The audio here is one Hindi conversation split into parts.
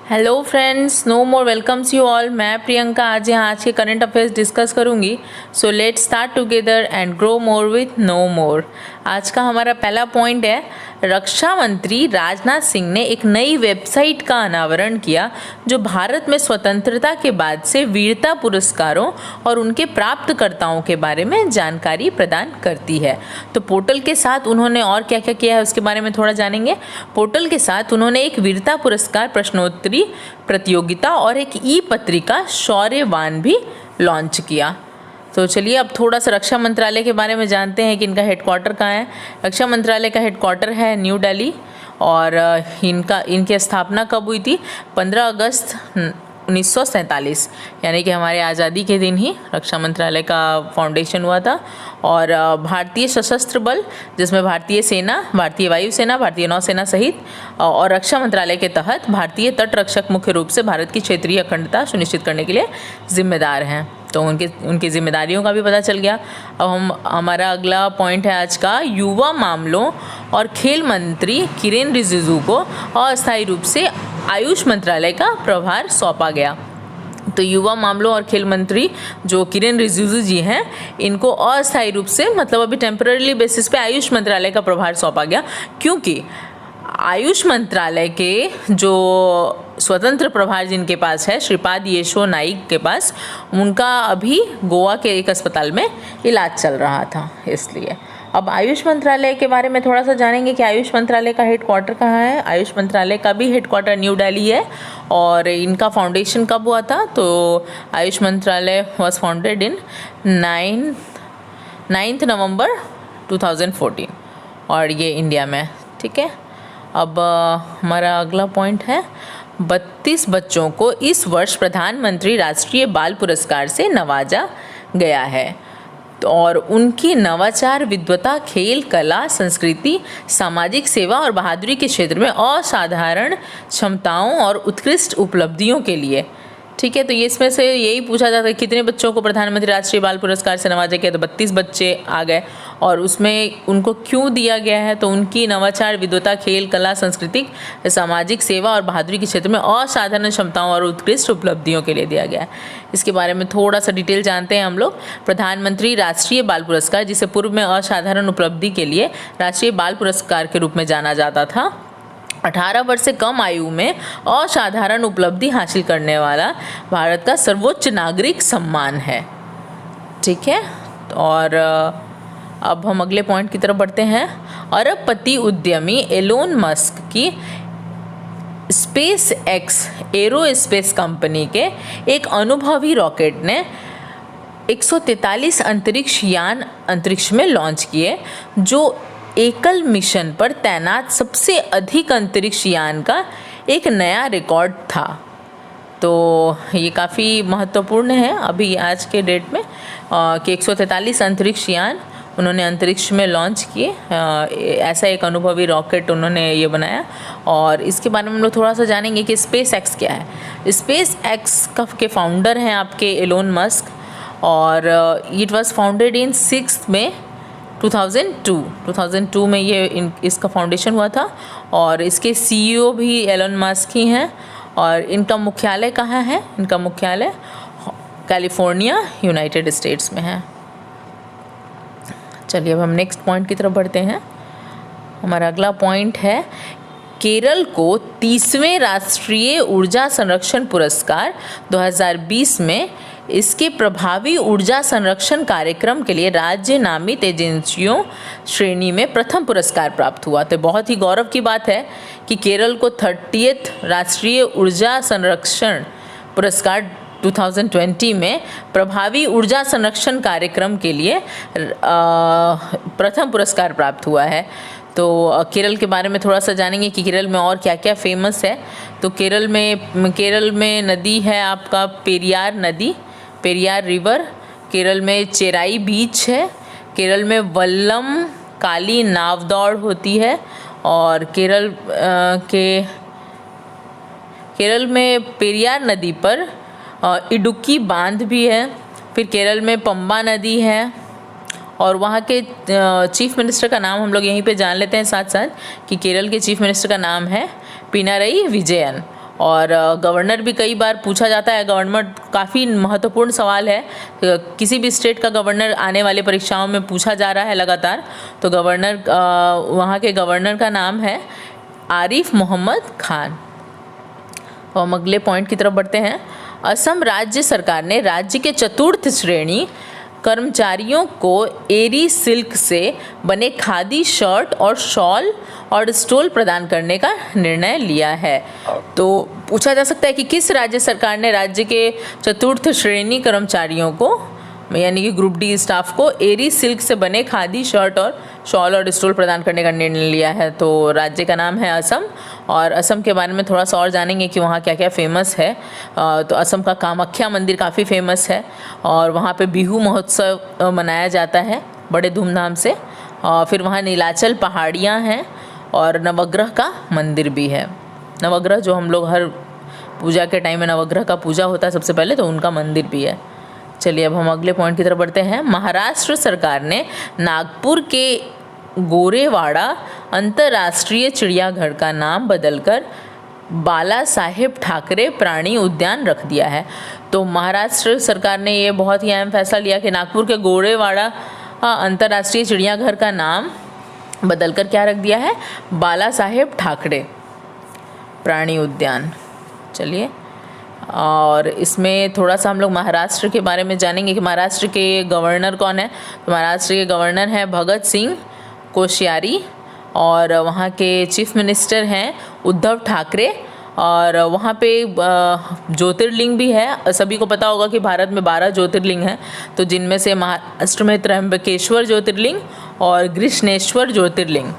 Hello friends, no more welcomes you all. मैं प्रियंका आज के करंट अफेयर्स डिस्कस करूंगी। So let's start together and grow more with no more. आज का हमारा पहला पॉइंट है, रक्षा मंत्री राजनाथ सिंह ने एक नई वेबसाइट का अनावरण किया जो भारत में स्वतंत्रता के बाद से वीरता पुरस्कारों और उनके प्राप्तकर्ताओं के बारे में जानकारी प्रदान करती है। तो पोर्टल के साथ उन्होंने और क्या क्या किया है उसके बारे में थोड़ा जानेंगे। पोर्टल के साथ उन्होंने एक वीरता पुरस्कार प्रश्नोत्तरी प्रतियोगिता और एक ई पत्रिका शौर्यवान भी लॉन्च किया। तो चलिए अब थोड़ा सा रक्षा मंत्रालय के बारे में जानते हैं कि इनका हेडक्वार्टर कहाँ है। रक्षा मंत्रालय का हेडक्वार्टर है न्यू दिल्ली और इनकी स्थापना कब हुई थी? 15 अगस्त 1947, यानी कि हमारे आज़ादी के दिन ही रक्षा मंत्रालय का फाउंडेशन हुआ था। और भारतीय सशस्त्र बल, जिसमें भारतीय सेना, भारतीय वायुसेना, भारतीय नौसेना सहित और रक्षा मंत्रालय के तहत भारतीय तट रक्षक मुख्य रूप से भारत की क्षेत्रीय अखंडता सुनिश्चित करने के लिए जिम्मेदार हैं। तो उनकी जिम्मेदारियों का भी पता चल गया। अब हमारा अगला पॉइंट है आज का, युवा मामलों और खेल मंत्री किरेन रिजिजू को अस्थायी रूप से आयुष मंत्रालय का प्रभार सौंपा गया। तो युवा मामलों और खेल मंत्री जो किरेन रिजिजू जी हैं, इनको अस्थायी रूप से मतलब अभी टेम्पररी बेसिस पे आयुष मंत्रालय का प्रभार सौंपा गया, क्योंकि आयुष मंत्रालय के जो स्वतंत्र प्रभार जिनके पास है, श्रीपाद येशो नाइक के पास, उनका अभी गोवा के एक अस्पताल में इलाज चल रहा था, इसलिए। अब आयुष मंत्रालय के बारे में थोड़ा सा जानेंगे कि आयुष मंत्रालय का हेडक्वार्टर कहाँ है। आयुष मंत्रालय का भी हेडक्वार्टर न्यू दिल्ली है और इनका फाउंडेशन कब हुआ था? तो आयुष मंत्रालय वॉज फाउंडेड इन 9 नवंबर 2014 और ये इंडिया में, ठीक है। अब हमारा अगला पॉइंट है, 32 बच्चों को इस वर्ष प्रधानमंत्री राष्ट्रीय बाल पुरस्कार से नवाजा गया है और उनकी नवाचार, विद्वता, खेल, कला, संस्कृति, सामाजिक सेवा और बहादुरी के क्षेत्र में असाधारण क्षमताओं और उत्कृष्ट उपलब्धियों के लिए, ठीक है। तो ये इसमें से यही पूछा जाता है कितने बच्चों को प्रधानमंत्री राष्ट्रीय बाल पुरस्कार से नवाजा गया, तो 32 बच्चे आ गए। और उसमें उनको क्यों दिया गया है? तो उनकी नवाचार, विद्वता, खेल, कला, सांस्कृतिक, सामाजिक सेवा और बहादुरी के क्षेत्र में असाधारण क्षमताओं और उत्कृष्ट उपलब्धियों के लिए दिया गया है। इसके बारे में थोड़ा सा डिटेल जानते हैं हम लोग। प्रधानमंत्री राष्ट्रीय बाल पुरस्कार, जिसे पूर्व में असाधारण उपलब्धि के लिए राष्ट्रीय बाल पुरस्कार के रूप में जाना जाता था, 18 वर्ष से कम आयु में असाधारण उपलब्धि हासिल करने वाला भारत का सर्वोच्च नागरिक सम्मान है, ठीक है। और अब हम अगले पॉइंट की तरफ बढ़ते हैं। अरबपति उद्यमी एलोन मस्क की स्पेस एक्स एरोस्पेस कंपनी के एक अनुभवी रॉकेट ने 143 अंतरिक्ष यान अंतरिक्ष में लॉन्च किए, जो एकल मिशन पर तैनात सबसे अधिक अंतरिक्ष यान का एक नया रिकॉर्ड था। तो ये काफ़ी महत्वपूर्ण है अभी आज के डेट में कि 143 अंतरिक्ष यान उन्होंने अंतरिक्ष में लॉन्च किए। ऐसा एक अनुभवी रॉकेट उन्होंने ये बनाया और इसके बारे में हम लोग थोड़ा सा जानेंगे कि स्पेस एक्स क्या है। स्पेस एक्स के फाउंडर हैं आपके एलोन मस्क और इट वाज फाउंडेड इन 6 मई 2002 में इसका फाउंडेशन हुआ था और इसके CEO भी एलोन मस्क ही हैं। और इनका मुख्यालय कहाँ है? इनका मुख्यालय कैलिफोर्निया, यूनाइटेड स्टेट्स में है। चलिए अब हम नेक्स्ट पॉइंट की तरफ बढ़ते हैं। हमारा अगला पॉइंट है, केरल को 30वें राष्ट्रीय ऊर्जा संरक्षण पुरस्कार 2020 में इसके प्रभावी ऊर्जा संरक्षण कार्यक्रम के लिए राज्य नामित एजेंसियों श्रेणी में प्रथम पुरस्कार प्राप्त हुआ। तो बहुत ही गौरव की बात है कि केरल को 30th राष्ट्रीय ऊर्जा संरक्षण पुरस्कार 2020 में प्रभावी ऊर्जा संरक्षण कार्यक्रम के लिए प्रथम पुरस्कार प्राप्त हुआ है। तो केरल के बारे में थोड़ा सा जानेंगे कि केरल में और क्या क्या फेमस है। तो केरल में नदी है आपका पेरियार नदी, पेरियार रिवर। केरल में चेराई बीच है। केरल में वल्लम काली नाव दौड़ होती है और केरल में पेरियार नदी पर इडुक्की बांध भी है। फिर केरल में पंबा नदी है और वहाँ के चीफ मिनिस्टर का नाम हम लोग यहीं पे जान लेते हैं साथ साथ कि केरल के चीफ मिनिस्टर का नाम है पिनारई विजयन और गवर्नर भी कई बार पूछा जाता है। गवर्नर काफ़ी महत्वपूर्ण सवाल है, किसी भी स्टेट का गवर्नर आने वाले परीक्षाओं में पूछा जा रहा है लगातार। तो गवर्नर, वहाँ के गवर्नर का नाम है आरिफ मोहम्मद खान। तो हम अगले पॉइंट की तरफ बढ़ते हैं। असम राज्य सरकार ने राज्य के चतुर्थ श्रेणी कर्मचारियों को एरी सिल्क से बने खादी शर्ट और शॉल और स्टोल प्रदान करने का निर्णय लिया है। तो पूछा जा सकता है कि किस राज्य सरकार ने राज्य के चतुर्थ श्रेणी कर्मचारियों को, यानी कि ग्रुप डी स्टाफ को, एरी सिल्क से बने खादी शर्ट और शॉल और स्टोल प्रदान करने का निर्णय लिया है। तो राज्य का नाम है असम। और असम के बारे में थोड़ा सा और जानेंगे कि वहाँ क्या क्या फ़ेमस है। तो असम का कामाख्या मंदिर काफ़ी फेमस है और वहाँ पे बिहू महोत्सव मनाया जाता है बड़े धूमधाम से। फिर वहाँ नीलाचल पहाड़ियाँ हैं और नवग्रह का मंदिर भी है। नवग्रह जो हम लोग हर पूजा के टाइम में नवग्रह का पूजा होता है सबसे पहले, तो उनका मंदिर भी है। चलिए अब हम अगले पॉइंट की तरफ बढ़ते हैं। महाराष्ट्र सरकार ने नागपुर के गोरेवाड़ा अंतर्राष्ट्रीय चिड़ियाघर का नाम बदलकर बाला साहेब ठाकरे प्राणी उद्यान रख दिया है। तो महाराष्ट्र सरकार ने ये बहुत ही अहम फैसला लिया कि नागपुर के गोरेवाड़ा अंतर्राष्ट्रीय चिड़ियाघर का नाम बदलकर क्या रख दिया है, बाला साहेब ठाकरे प्राणी उद्यान। चलिए, और इसमें थोड़ा सा हम लोग महाराष्ट्र के बारे में जानेंगे कि महाराष्ट्र के गवर्नर कौन है। तो महाराष्ट्र के गवर्नर हैं भगत सिंह कोश्यारी और वहाँ के चीफ मिनिस्टर हैं उद्धव ठाकरे। और वहाँ पे ज्योतिर्लिंग भी है। सभी को पता होगा कि भारत में 12 ज्योतिर्लिंग हैं, तो जिनमें से महाराष्ट्र में त्र्यंबकेश्वर ज्योतिर्लिंग और कृष्णेश्वर ज्योतिर्लिंग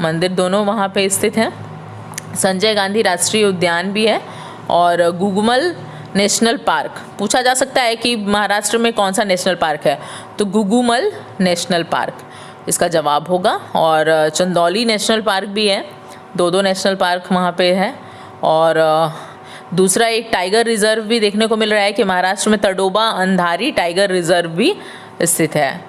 मंदिर दोनों वहाँ पे स्थित हैं। संजय गांधी राष्ट्रीय उद्यान भी है और गुगुमल नेशनल पार्क। पूछा जा सकता है कि महाराष्ट्र में कौन सा नेशनल पार्क है, तो गुगुमल नेशनल पार्क इसका जवाब होगा। और चंदौली नेशनल पार्क भी है, दो नेशनल पार्क वहाँ पे है। और दूसरा एक टाइगर रिजर्व भी देखने को मिल रहा है कि महाराष्ट्र में तडोबा अंधारी टाइगर रिजर्व भी स्थित है।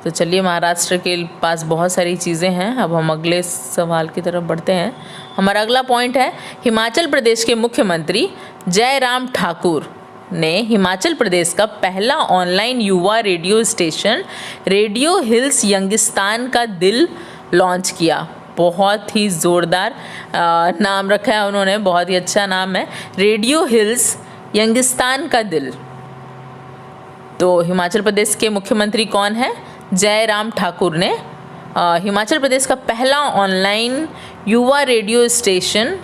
तो चलिए, महाराष्ट्र के पास बहुत सारी चीज़ें हैं। अब हम अगले सवाल की तरफ बढ़ते हैं। हमारा अगला पॉइंट है, हिमाचल प्रदेश के मुख्यमंत्री जयराम ठाकुर ने हिमाचल प्रदेश का पहला ऑनलाइन युवा radio station radio hills Youngistan का दिल लॉन्च किया। बहुत ही ज़ोरदार नाम रखा है उन्होंने, बहुत ही अच्छा नाम है, रेडियो हिल्स यंगिस्तान का दिल। तो हिमाचल प्रदेश के मुख्यमंत्री कौन है, जयराम ठाकुर ने हिमाचल प्रदेश का पहला ऑनलाइन युवा रेडियो स्टेशन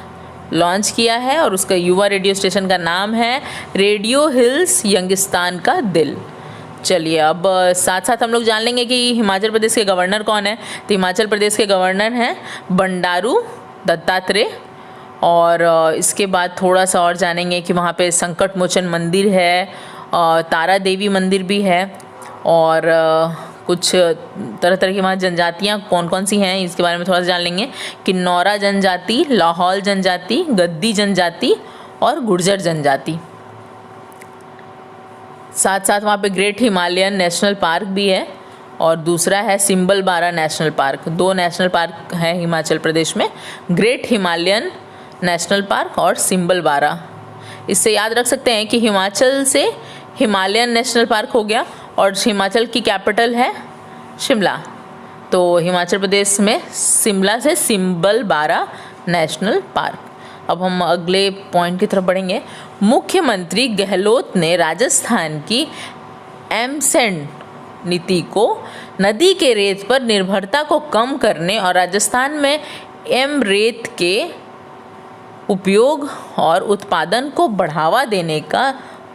लॉन्च किया है और उसका युवा रेडियो स्टेशन का नाम है रेडियो हिल्स यंगिस्तान का दिल। चलिए, अब साथ साथ हम लोग जान लेंगे कि हिमाचल प्रदेश के गवर्नर कौन है। तो हिमाचल प्रदेश के गवर्नर हैं बंडारू दत्तात्रेय। और इसके बाद थोड़ा सा और जानेंगे कि वहाँ पे संकट मोचन मंदिर है, तारा देवी मंदिर भी है और कुछ तरह तरह की वहाँ जनजातियाँ कौन कौन सी हैं इसके बारे में थोड़ा सा जान लेंगे। किन्नौरा जनजाति, लाहौल जनजाति, गद्दी जनजाति और गुर्जर जनजाति। साथ साथ वहाँ पे ग्रेट हिमालयन नेशनल पार्क भी है और दूसरा है Simbalbara national park. 2 national park हैं हिमाचल प्रदेश में, ग्रेट हिमालयन नेशनल पार्क और सिम्बलबारा। इससे याद रख सकते हैं कि हिमाचल से हिमालयन नेशनल पार्क हो गया और हिमाचल की कैपिटल है शिमला। तो हिमाचल प्रदेश में शिमला से सिम्बलबारा नेशनल पार्क। अब हम अगले पॉइंट की तरफ बढ़ेंगे। मुख्यमंत्री गहलोत ने राजस्थान की एमसेंड नीति को नदी के रेत पर निर्भरता को कम करने और राजस्थान में एम रेत के उपयोग और उत्पादन को बढ़ावा देने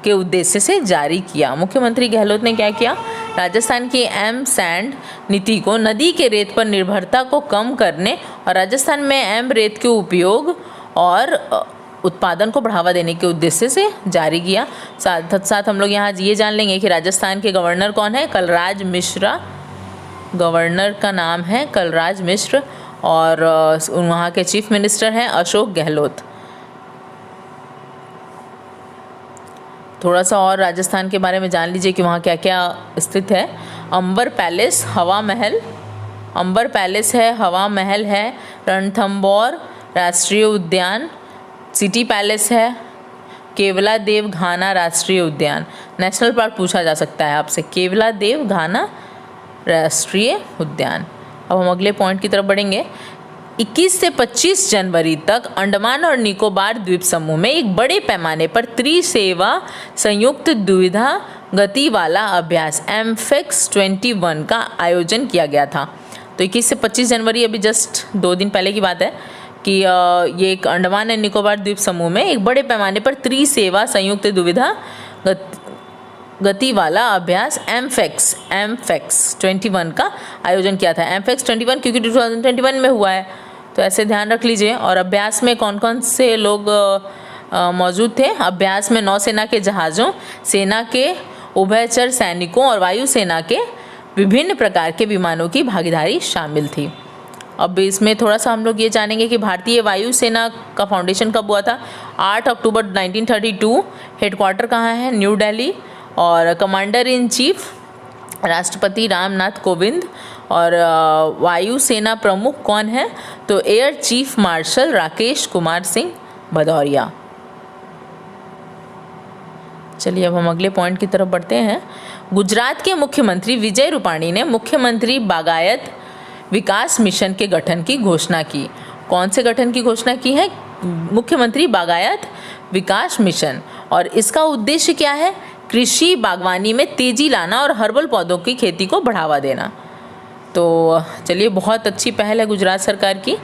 के उद्देश्य से जारी किया। मुख्यमंत्री गहलोत ने क्या किया, राजस्थान की एम सैंड नीति को नदी के रेत पर निर्भरता को कम करने और राजस्थान में एम रेत के उपयोग और उत्पादन को बढ़ावा देने के उद्देश्य से जारी किया। साथ साथ हम लोग यहाँ ये जान लेंगे कि राजस्थान के गवर्नर कौन है, कलराज मिश्रा। गवर्नर का नाम है कलराज मिश्र और वहाँ के चीफ मिनिस्टर हैं अशोक गहलोत। थोड़ा सा और राजस्थान के बारे में जान लीजिए कि वहाँ क्या क्या स्थित है। अंबर पैलेस, हवा महल, अंबर पैलेस है, हवा महल है, रणथंबोर राष्ट्रीय उद्यान, सिटी पैलेस है, केवला देव घाना राष्ट्रीय उद्यान। नेशनल पार्क पूछा जा सकता है आपसे, केवला देव घाना राष्ट्रीय उद्यान। अब हम अगले पॉइंट की तरफ बढ़ेंगे। 21 से 25 जनवरी तक अंडमान और निकोबार द्वीप समूह में एक बड़े पैमाने पर त्रिसेवा संयुक्त द्विधा गति वाला अभ्यास एमफेक्स 21 का आयोजन किया गया था। तो 21 से 25 जनवरी अभी जस्ट 2 दिन पहले की बात है कि ये एक अंडमान एंड निकोबार द्वीप समूह में एक बड़े पैमाने पर त्रिसेवा संयुक्त द्विधा गति वाला अभ्यास एमफेक्स 21 का आयोजन किया था। एमफेक्स 21 क्योंकि 2021 में हुआ है, तो ऐसे ध्यान रख लीजिए। और अभ्यास में कौन कौन से लोग मौजूद थे? अभ्यास में नौसेना के जहाज़ों, सेना के उभयचर सैनिकों और वायुसेना के विभिन्न प्रकार के विमानों की भागीदारी शामिल थी। अब इसमें थोड़ा सा हम लोग ये जानेंगे कि भारतीय वायुसेना का फाउंडेशन कब हुआ था। 8 अक्टूबर 1932। हेडक्वार्टर कहाँ है? न्यू दिल्ली। और कमांडर इन चीफ राष्ट्रपति रामनाथ कोविंद। और वायुसेना प्रमुख कौन है? तो air chief marshal Rakesh Kumar Singh Bhadauria. चलिए अब हम अगले पॉइंट की तरफ बढ़ते हैं। गुजरात के मुख्यमंत्री विजय रूपाणी ने मुख्यमंत्री बागायत विकास मिशन के गठन की घोषणा की। कौन से गठन की घोषणा की है? मुख्यमंत्री बागायत विकास मिशन। और इसका उद्देश्य क्या है? कृषि बागवानी में तेजी लाना और हर्बल पौधों की खेती को बढ़ावा देना। तो चलिए, बहुत अच्छी पहल है गुजरात सरकार की।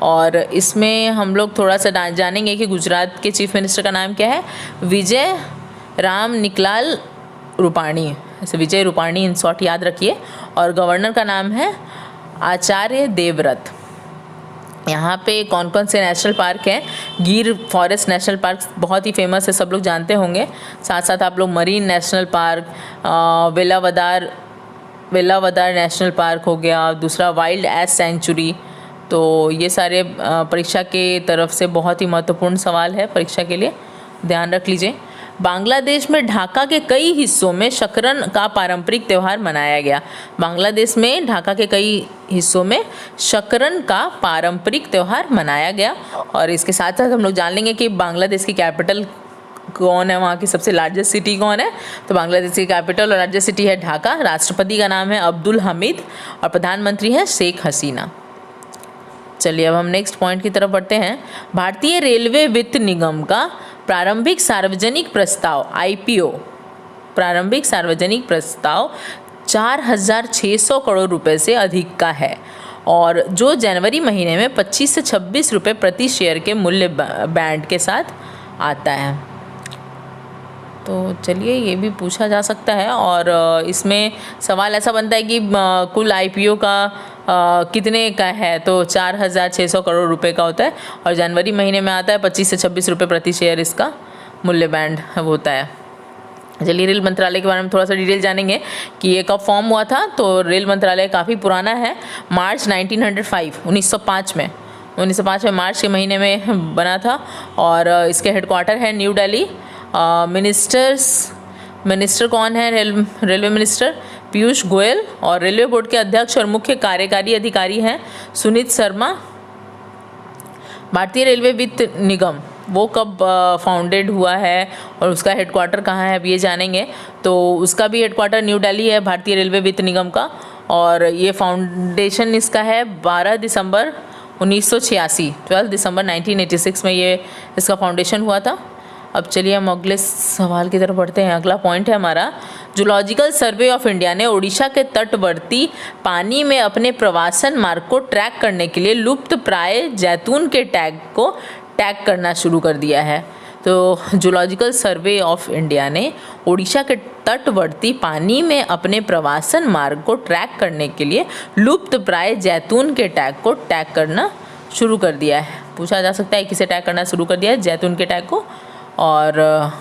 और इसमें हम लोग थोड़ा सा जानेंगे कि गुजरात के चीफ मिनिस्टर का नाम क्या है। विजय राम निकलाल रूपाणी, ऐसे विजय रूपाणी इन शॉर्ट याद रखिए। और गवर्नर का नाम है आचार्य देवव्रत। यहाँ पे कौन कौन से नेशनल पार्क हैं? गिर फॉरेस्ट नेशनल पार्क बहुत ही फेमस है, सब लोग जानते होंगे। साथ साथ आप लोग marine national park, Velavadar national park हो गया, दूसरा वाइल्ड एस सेंचुरी। तो ये सारे परीक्षा के तरफ से बहुत ही महत्वपूर्ण सवाल है, परीक्षा के लिए ध्यान रख लीजिए। बांग्लादेश में ढाका के कई हिस्सों में शकरन का पारंपरिक त्यौहार मनाया गया। बांग्लादेश में ढाका के कई हिस्सों में शकरन का पारंपरिक त्यौहार मनाया गया। और इसके साथ साथ हम लोग जान लेंगे कि बांग्लादेश की कैपिटल कौन है, वहाँ की सबसे लार्जेस्ट सिटी कौन है। तो बांग्लादेश की कैपिटल और लार्जेस्ट सिटी है ढाका। राष्ट्रपति का नाम है अब्दुल हमीद और प्रधानमंत्री है शेख हसीना। चलिए अब हम नेक्स्ट पॉइंट की तरफ बढ़ते हैं। भारतीय रेलवे वित्त निगम का प्रारंभिक सार्वजनिक प्रस्ताव IPO, प्रारंभिक सार्वजनिक प्रस्ताव 4,600 करोड़ रुपए से अधिक का है, और जो जनवरी महीने में 25 से 26 रुपये प्रति शेयर के मूल्य बैंड के साथ आता है। तो चलिए, ये भी पूछा जा सकता है। और इसमें सवाल ऐसा बनता है कि कुल IPO का कितने का है? तो 4,600 करोड़ रुपए का होता है, और जनवरी महीने में आता है 25 से 26 रुपये प्रति शेयर इसका मूल्य बैंड होता है। चलिए, रेल मंत्रालय के बारे में थोड़ा सा डिटेल जानेंगे कि ये कब फॉर्म हुआ था। तो रेल मंत्रालय काफ़ी पुराना है, मार्च 1905 में 1905 में मार्च के महीने में बना था। और इसके हेडक्वार्टर है न्यू दिल्ली। मिनिस्टर कौन है? Railway minister Piyush Goyal. और रेलवे बोर्ड के अध्यक्ष और मुख्य कार्यकारी अधिकारी हैं सुनीत शर्मा। भारतीय रेलवे वित्त निगम वो कब फाउंडेड हुआ है और उसका हेडक्वार्टर कहाँ है, अब ये जानेंगे। तो उसका भी हेडक्वार्टर न्यू दिल्ली है, भारतीय रेलवे वित्त निगम का। और ये फाउंडेशन इसका है 12 दिसंबर 1986, 12 दिसंबर 1986 में ये इसका फाउंडेशन हुआ था। अब चलिए हम अगले सवाल की तरफ बढ़ते हैं। अगला पॉइंट है हमारा, जूलॉजिकल सर्वे ऑफ इंडिया ने ओडिशा के तटवर्ती पानी में अपने प्रवासन मार्ग को ट्रैक करने के लिए लुप्त प्राय जैतून के टैग को टैग करना शुरू कर दिया है। तो जूलॉजिकल सर्वे ऑफ इंडिया ने ओडिशा के तटवर्ती पानी में अपने प्रवासन मार्ग को ट्रैक करने के लिए लुप्त प्राय जैतून के टैग को टैग करना शुरू कर दिया है। पूछा जा सकता है किसे टैग करना शुरू कर दिया है? जैतून के टैग को। और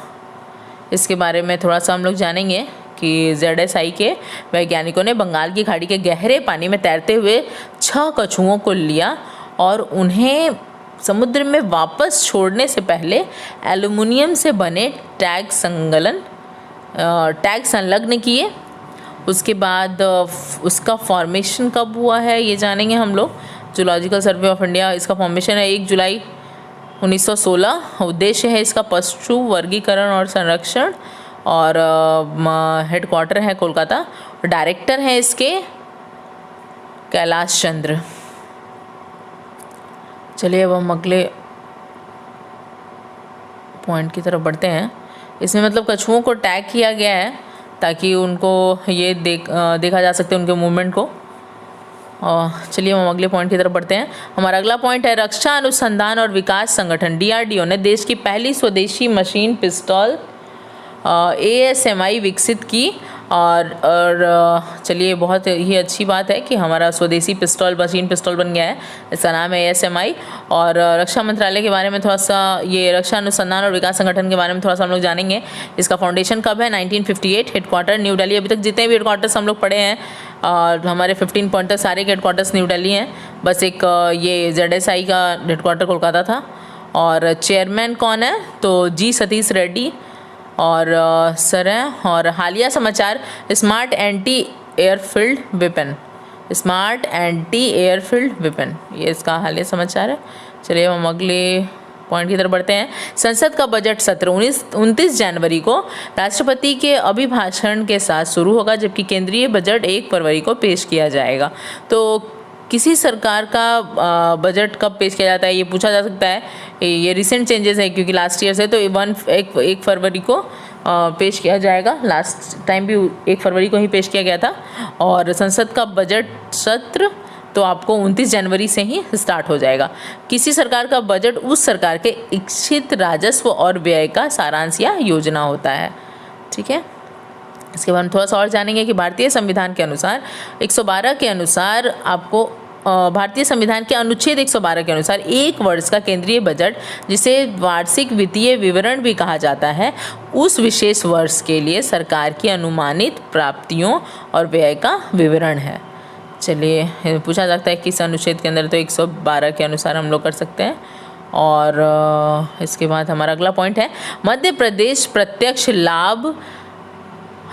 इसके बारे में थोड़ा सा हम लोग जानेंगे कि ZSI के वैज्ञानिकों ने बंगाल की खाड़ी के गहरे पानी में तैरते हुए 6 कछुओं को लिया और उन्हें समुद्र में वापस छोड़ने से पहले एल्युमिनियम से बने टैग संलग्न किए। उसके बाद उसका फॉर्मेशन कब हुआ है ये जानेंगे हम लोग। जूलॉजिकल सर्वे ऑफ इंडिया, इसका फॉर्मेशन है 1 जुलाई 1916। उद्देश्य है इसका पशु वर्गीकरण और संरक्षण, और हेडक्वार्टर है कोलकाता। डायरेक्टर है इसके कैलाश चंद्र। चलिए अब हम अगले पॉइंट की तरफ बढ़ते हैं। इसमें मतलब कछुओं को टैग किया गया है ताकि उनको ये देखा जा सकते उनके मूवमेंट को। और चलिए हम अगले पॉइंट की तरफ बढ़ते हैं। हमारा अगला पॉइंट है रक्षा अनुसंधान और विकास संगठन DRDO ने देश की पहली स्वदेशी मशीन पिस्तौल ASMI विकसित की। और चलिए बहुत ही अच्छी बात है कि हमारा स्वदेशी मशीन पिस्तौल बन गया है। इसका नाम है ASMI। और रक्षा मंत्रालय के बारे में थोड़ा सा, ये रक्षा अनुसंधान और विकास संगठन के बारे में थोड़ा सा हम लोग जानेंगे। इसका फाउंडेशन कब है? 1958। Headquarter new Delhi. अभी तक जितने भी हेडक्वार्टर्स हम लोग पढ़े हैं और हमारे 15 पॉइंटर सारे के हेडक्वार्टर्स न्यू दिल्ली हैं। बस एक ये ZSI का हेडक्वार्टर कोलकाता था। और चेयरमैन कौन है? तो G सतीश रेड्डी और सर हैं। और हालिया समाचार smart anti airfield weapon, smart anti airfield weapon, ये इसका हालिया समाचार है। चलिए हम अगले पॉइंट की तरफ बढ़ते हैं। संसद का बजट सत्र 29 जनवरी को राष्ट्रपति के अभिभाषण के साथ शुरू होगा, जबकि केंद्रीय बजट 1 फरवरी को पेश किया जाएगा। तो किसी सरकार का बजट कब पेश किया जाता है ये पूछा जा सकता है। ये रिसेंट चेंजेस है क्योंकि लास्ट ईयर से तो 1 फरवरी को पेश किया जाएगा। लास्ट टाइम भी 1 फरवरी को ही पेश किया गया था। और संसद का बजट सत्र तो आपको 29 जनवरी से ही स्टार्ट हो जाएगा। किसी सरकार का बजट उस सरकार के इच्छित राजस्व और व्यय का सारांश या योजना होता है। ठीक है, इसके बाद हम थोड़ा सा और जानेंगे कि भारतीय संविधान के अनुसार 112 के अनुसार आपको भारतीय संविधान के अनुच्छेद 112 के अनुसार 1 वर्ष का केंद्रीय बजट, जिसे वार्षिक वित्तीय विवरण भी कहा जाता है, उस विशेष वर्ष के लिए सरकार की अनुमानित प्राप्तियों और व्यय का विवरण है। चलिए पूछा जाता है किस अनुच्छेद के अंदर, तो 112 के अनुसार हम लोग कर सकते हैं। और इसके बाद हमारा अगला पॉइंट है मध्य प्रदेश प्रत्यक्ष लाभ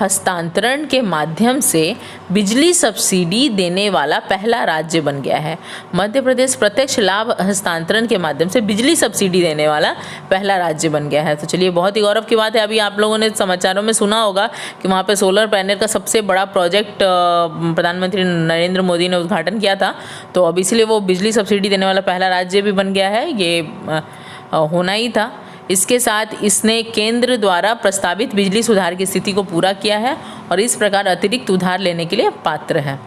हस्तांतरण के माध्यम से बिजली सब्सिडी देने वाला पहला राज्य बन गया है। मध्य प्रदेश प्रत्यक्ष लाभ हस्तांतरण के माध्यम से बिजली सब्सिडी देने वाला पहला राज्य बन गया है। तो चलिए बहुत ही गौरव की बात है। अभी आप लोगों ने समाचारों में सुना होगा कि वहाँ पे सोलर पैनल का सबसे बड़ा प्रोजेक्ट प्रधानमंत्री नरेंद्र मोदी ने उद्घाटन किया था। तो अब इसलिए वो बिजली सब्सिडी देने वाला पहला राज्य भी बन गया है। ये होना ही था। इसके साथ इसने केंद्र द्वारा प्रस्तावित बिजली सुधार की स्थिति को पूरा किया है और इस प्रकार अतिरिक्त उधार लेने के लिए पात्र है।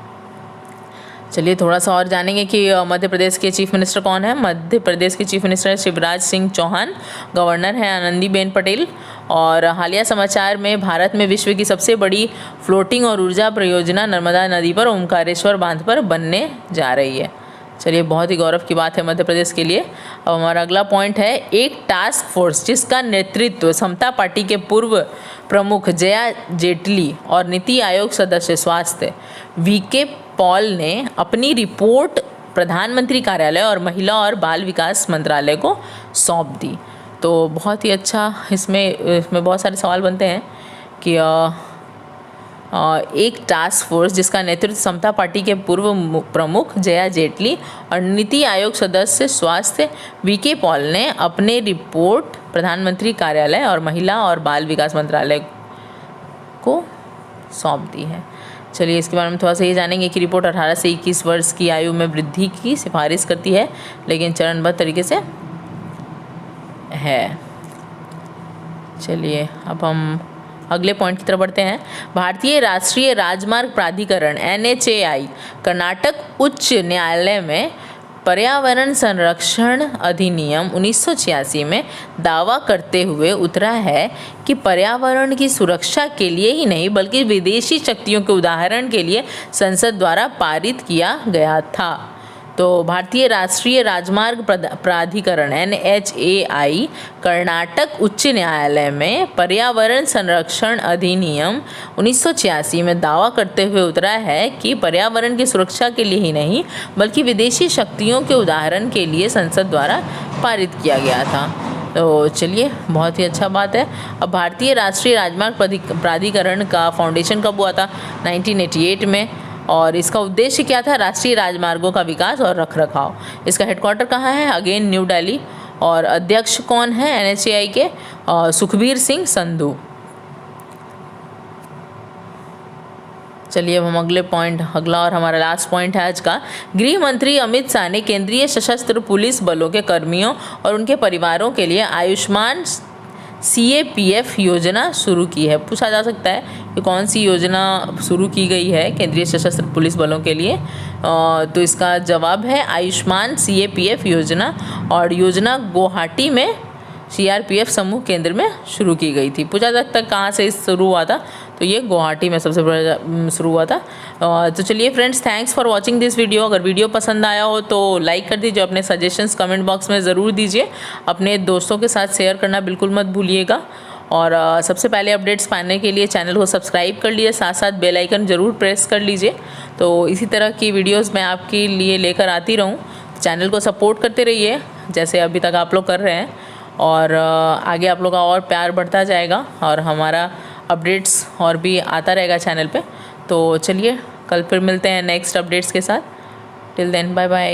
चलिए थोड़ा सा और जानेंगे कि मध्य प्रदेश के चीफ मिनिस्टर कौन है। मध्य प्रदेश के chief minister Shivraj Singh Chouhan, governor हैं आनंदीबेन पटेल। और हालिया समाचार में भारत में विश्व की सबसे बड़ी फ्लोटिंग और ऊर्जा परियोजना नर्मदा नदी पर ओमकारेश्वर बांध पर बनने जा रही है। चलिए बहुत ही गौरव की बात है मध्य प्रदेश के लिए। अब हमारा अगला पॉइंट है एक टास्क फोर्स जिसका नेतृत्व समता पार्टी के पूर्व प्रमुख जया जेटली और नीति आयोग सदस्य स्वास्थ्य VK पॉल ने अपनी रिपोर्ट प्रधानमंत्री कार्यालय और महिला और बाल विकास मंत्रालय को सौंप दी। तो बहुत ही अच्छा, इसमें बहुत सारे सवाल बनते हैं कि एक टास्क फोर्स जिसका नेतृत्व समता पार्टी के पूर्व प्रमुख जया जेटली और नीति आयोग सदस्य स्वास्थ्य VK पॉल ने अपने रिपोर्ट प्रधानमंत्री कार्यालय और महिला और बाल विकास मंत्रालय को सौंप दी है। चलिए इसके बारे में थोड़ा सा ये जानेंगे कि रिपोर्ट 18 से 21 वर्ष की आयु में वृद्धि की सिफारिश करती है, लेकिन चरणबद्ध तरीके से है। चलिए अब हम अगले पॉइंट की तरफ बढ़ते हैं। भारतीय राष्ट्रीय राजमार्ग प्राधिकरण NHAI कर्नाटक उच्च न्यायालय में पर्यावरण संरक्षण अधिनियम 1986 में दावा करते हुए उतरा है कि पर्यावरण की सुरक्षा के लिए ही नहीं बल्कि विदेशी शक्तियों के उदाहरण के लिए संसद द्वारा पारित किया गया था। तो भारतीय राष्ट्रीय राजमार्ग प्राधिकरण NHAI कर्नाटक उच्च न्यायालय में पर्यावरण संरक्षण अधिनियम 1986 में दावा करते हुए उतरा है कि पर्यावरण की सुरक्षा के लिए ही नहीं बल्कि विदेशी शक्तियों के उदाहरण के लिए संसद द्वारा पारित किया गया था। तो चलिए बहुत ही अच्छा बात है। अब भारतीय राष्ट्रीय राजमार्ग प्राधिकरण का फाउंडेशन कब हुआ था? 1988 में। और इसका उद्देश्य क्या था? राष्ट्रीय राजमार्गों का विकास और रखरखाव। इसका हेडक्वार्टर कहाँ है? Again new Delhi. और अध्यक्ष कौन है NHAI के? सुखबीर सिंह संधू। चलिए अब हम अगला और हमारा लास्ट पॉइंट है आज का। गृह मंत्री अमित शाह ने केंद्रीय सशस्त्र पुलिस बलों के कर्मियों और उनके परिवारों के लिए आयुष्मान CAPF योजना शुरू की है। पूछा जा सकता है कि कौन सी योजना शुरू की गई है केंद्रीय सशस्त्र पुलिस बलों के लिए, तो इसका जवाब है आयुष्मान CAPF योजना। और योजना गुवाहाटी में CRPF समूह केंद्र में शुरू की गई थी। पूछा जाता है कहाँ से शुरू हुआ था, तो ये गुवाहाटी में सबसे पहले शुरू हुआ था। तो चलिए friends, thanks for watching this video. अगर वीडियो पसंद आया हो तो लाइक कर दीजिए, अपने सजेशंस कमेंट बॉक्स में ज़रूर दीजिए, अपने दोस्तों के साथ शेयर करना बिल्कुल मत भूलिएगा। और सबसे पहले अपडेट्स पाने के लिए चैनल को सब्सक्राइब कर लीजिए, साथ साथ बेल आइकन ज़रूर प्रेस कर लीजिए। तो इसी तरह की वीडियोज़ मैं आपके लिए लेकर आती रहूँ। चैनल को सपोर्ट करते रहिए जैसे अभी तक आप लोग कर रहे हैं, और आगे आप लोग का और प्यार बढ़ता जाएगा और हमारा अपडेट्स और भी आता रहेगा चैनल पे। तो चलिए कल फिर मिलते हैं नेक्स्ट अपडेट्स के साथ। Till then bye bye.